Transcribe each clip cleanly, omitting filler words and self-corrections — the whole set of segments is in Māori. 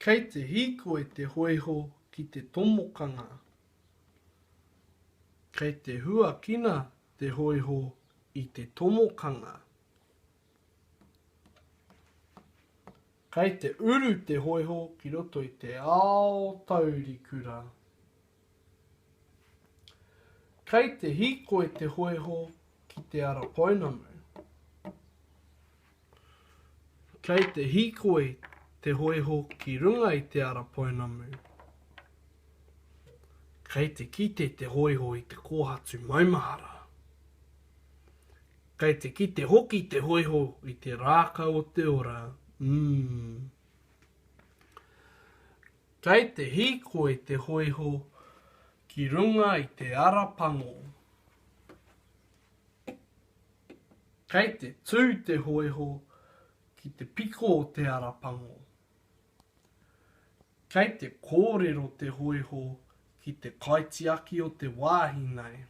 Kei te hiko e te hoiho ki te tomokanga. Kei te huakina te hoiho i te tomokanga. Kei te uru te hoiho ki roto i te ao taurikura. Kei te hiko e te hoiho ki te ara poinamu. Kei te hiko e te hoiho ki runga i te ara poinamu. Kei te kite te hoiho i te kōhatu maumahara. Kei te kite hoki te hoiho i te rākau o te ora. Kei te hiko e te hoiho ki runga i te ara pango. Kei te tū te hoiho ki te piko o te ara pango. Kei te kōrero te hoiho ki te kaitiaki o te wāhinei.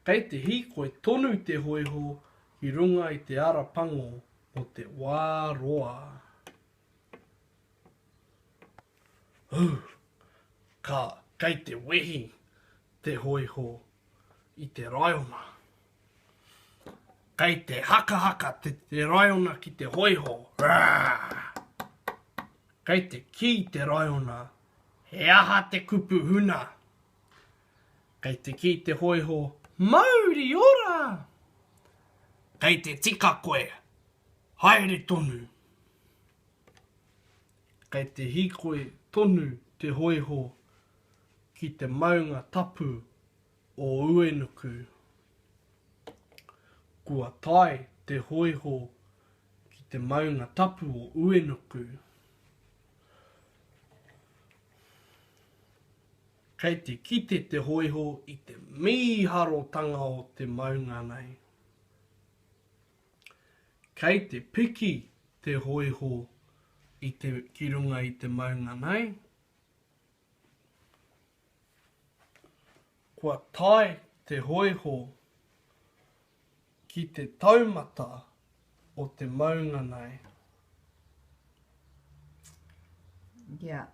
Kei te hiko e tonu te hoiho ki runga i te ara pango o te wāroa. Kei te wehi te hoiho i te raiona. Kei te haka te raiona ki te hoiho. Kei te ki te raiona. He aha te kupu huna. Kei te ki te hoiho. Mauri ora! Kei te tika koe. Haere tonu. Kei te hikoe tonu te hoiho ki te maunga tapu o Uenuku. Kua tae te hoiho ki te maunga tapu o Uenuku. Kei te kite te hoiho i te miharotanga o te maunga nei. Kei te piki te hoiho i te kirunga i te maunga nei. Kua tae te hoiho ki te taumata o te maunga nei. Yeah.